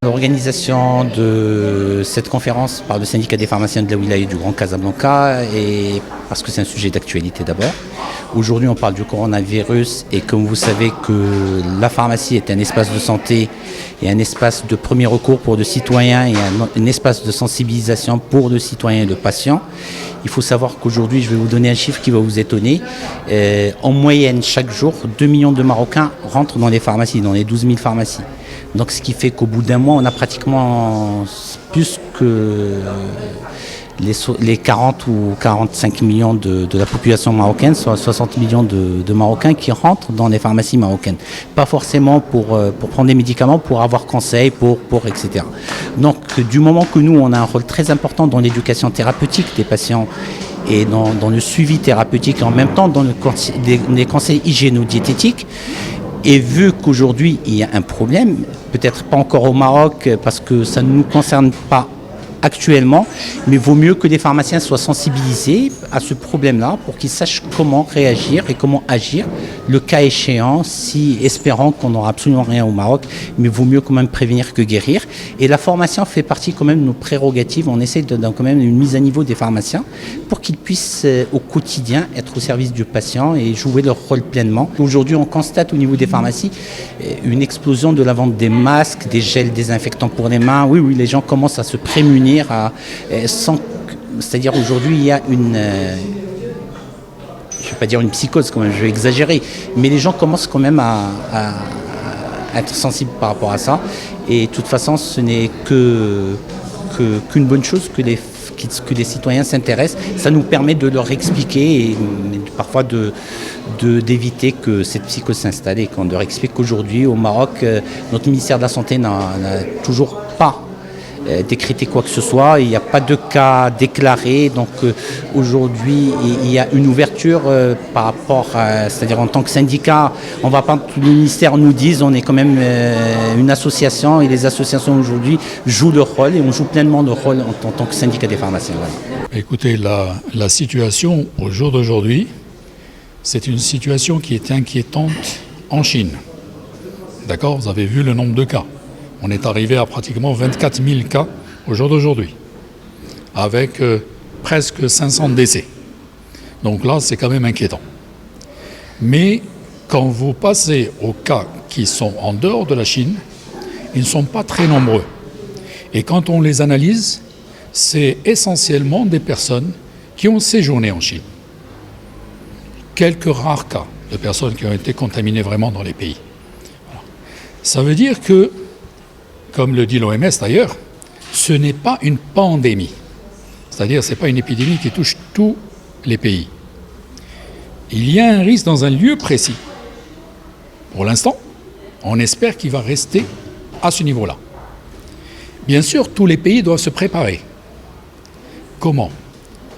L'organisation de cette conférence par le syndicat des pharmaciens de la Wilaya du Grand Casablanca, et parce que c'est un sujet d'actualité d'abord. Aujourd'hui, on parle du coronavirus et comme vous savez que la pharmacie est un espace de santé et un espace de premier recours pour les citoyens et un espace de sensibilisation pour les citoyens et les patients. Il faut savoir qu'aujourd'hui, je vais vous donner un chiffre qui va vous étonner. En moyenne, chaque jour, 2 millions de Marocains rentrent dans les pharmacies, dans les 12 000 pharmacies. Donc ce qui fait qu'au bout d'un mois, on a pratiquement plus que les 40 ou 45 millions de la population marocaine, soit 60 millions de Marocains qui rentrent dans les pharmacies marocaines. Pas forcément pour prendre des médicaments, pour avoir conseil, etc. Donc du moment que nous, on a un rôle très important dans l'éducation thérapeutique des patients et dans le suivi thérapeutique et en même temps dans les conseils hygiéno-diététiques, et vu qu'aujourd'hui, il y a un problème, peut-être pas encore au Maroc parce que ça ne nous concerne pas actuellement, mais vaut mieux que les pharmaciens soient sensibilisés à ce problème-là pour qu'ils sachent comment réagir et comment agir le cas échéant, si espérant qu'on n'aura absolument rien au Maroc, mais vaut mieux quand même prévenir que guérir. Et la formation fait partie quand même de nos prérogatives. On essaie de quand même une mise à niveau des pharmaciens pour qu'ils puissent au quotidien être au service du patient et jouer leur rôle pleinement. Aujourd'hui, on constate au niveau des pharmacies une explosion de la vente des masques, des gels désinfectants pour les mains. Oui, les gens commencent à se prémunir. C'est-à-dire aujourd'hui, il y a une... je ne vais pas dire une psychose quand même, je vais exagérer, mais les gens commencent quand même à être sensibles par rapport à ça. Et de toute façon, ce n'est qu'une bonne chose que les citoyens s'intéressent. Ça nous permet de leur expliquer et parfois d'éviter que cette psychose s'installe et qu'on leur explique qu'aujourd'hui, au Maroc, notre ministère de la Santé n'a toujours pas décréter quoi que ce soit, il n'y a pas de cas déclarés, donc aujourd'hui il y a une ouverture par rapport à, c'est-à-dire en tant que syndicat, on ne va pas que le ministère nous dise, on est quand même une association et les associations aujourd'hui jouent leur rôle et on joue pleinement leur rôle en tant que syndicat des pharmaciens. Voilà. Écoutez, la situation au jour d'aujourd'hui, c'est une situation qui est inquiétante en Chine. D'accord, vous avez vu le nombre de cas. On est arrivé à pratiquement 24 000 cas au jour d'aujourd'hui, avec presque 500 décès. Donc là, c'est quand même inquiétant. Mais quand vous passez aux cas qui sont en dehors de la Chine, ils ne sont pas très nombreux. Et quand on les analyse, c'est essentiellement des personnes qui ont séjourné en Chine. Quelques rares cas de personnes qui ont été contaminées vraiment dans les pays. Voilà. Ça veut dire que, comme le dit l'OMS d'ailleurs, ce n'est pas une pandémie. C'est-à-dire ce n'est pas une épidémie qui touche tous les pays. Il y a un risque dans un lieu précis. Pour l'instant, on espère qu'il va rester à ce niveau-là. Bien sûr, tous les pays doivent se préparer. Comment ?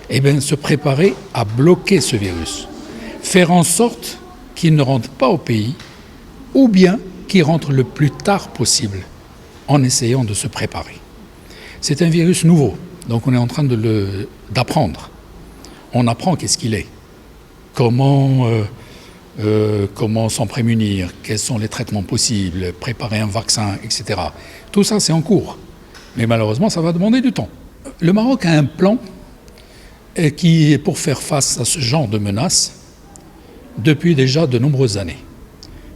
Eh bien, se préparer à bloquer ce virus. Faire en sorte qu'il ne rentre pas au pays, ou bien qu'il rentre le plus tard possible, en essayant de se préparer. C'est un virus nouveau, donc on est en train d'apprendre. On apprend qu'est-ce qu'il est, comment s'en prémunir, quels sont les traitements possibles, préparer un vaccin, etc. Tout ça, c'est en cours. Mais malheureusement, ça va demander du temps. Le Maroc a un plan qui est pour faire face à ce genre de menaces depuis déjà de nombreuses années.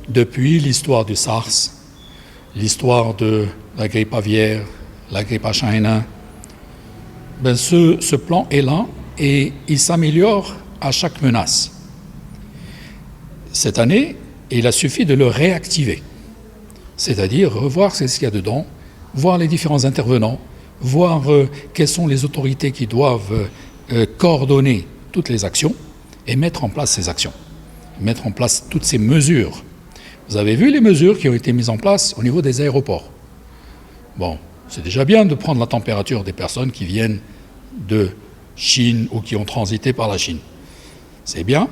Depuis l'histoire du SARS, l'histoire de la grippe aviaire, la grippe H1N1, ce plan est là et il s'améliore à chaque menace. Cette année, il a suffi de le réactiver, c'est-à-dire revoir ce qu'il y a dedans, voir les différents intervenants, voir quelles sont les autorités qui doivent coordonner toutes les actions et mettre en place ces actions, mettre en place toutes ces mesures. Vous avez vu les mesures qui ont été mises en place au niveau des aéroports. Bon, c'est déjà bien de prendre la température des personnes qui viennent de Chine ou qui ont transité par la Chine. C'est bien,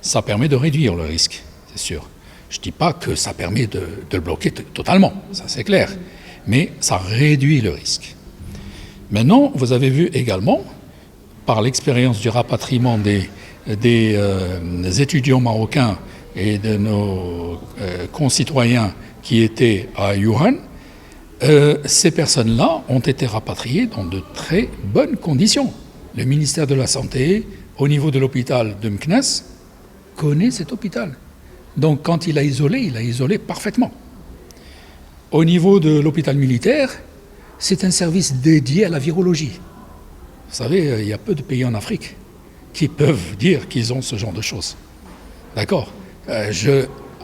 ça permet de réduire le risque, c'est sûr. Je ne dis pas que ça permet de le bloquer totalement, ça c'est clair, mais ça réduit le risque. Maintenant, vous avez vu également, par l'expérience du rapatriement des étudiants marocains et de nos concitoyens qui étaient à Wuhan, Ces personnes-là ont été rapatriées dans de très bonnes conditions. Le ministère de la Santé, au niveau de l'hôpital de Meknès, connaît cet hôpital. Donc quand il a isolé parfaitement. Au niveau de l'hôpital militaire, c'est un service dédié à la virologie. Vous savez, il y a peu de pays en Afrique qui peuvent dire qu'ils ont ce genre de choses. D'accord ?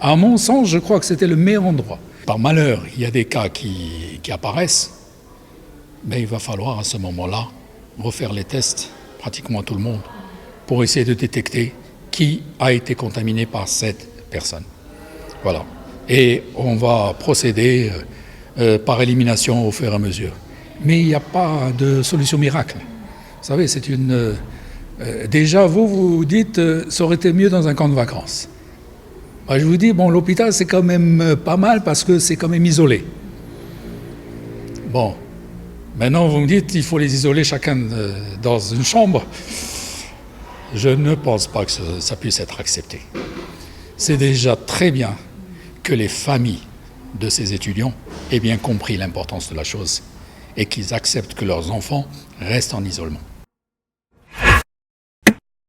À mon sens, je crois que c'était le meilleur endroit. Par malheur, il y a des cas qui apparaissent, mais il va falloir à ce moment-là refaire les tests, pratiquement à tout le monde, pour essayer de détecter qui a été contaminé par cette personne. Voilà. Et on va procéder par élimination au fur et à mesure. Mais il n'y a pas de solution miracle. Vous savez, c'est une... déjà, vous dites, ça aurait été mieux dans un camp de vacances. Moi, je vous dis, bon, l'hôpital, c'est quand même pas mal parce que c'est quand même isolé. Bon, maintenant, vous me dites, il faut les isoler chacun dans une chambre. Je ne pense pas que ça puisse être accepté. C'est déjà très bien que les familles de ces étudiants aient bien compris l'importance de la chose et qu'ils acceptent que leurs enfants restent en isolement.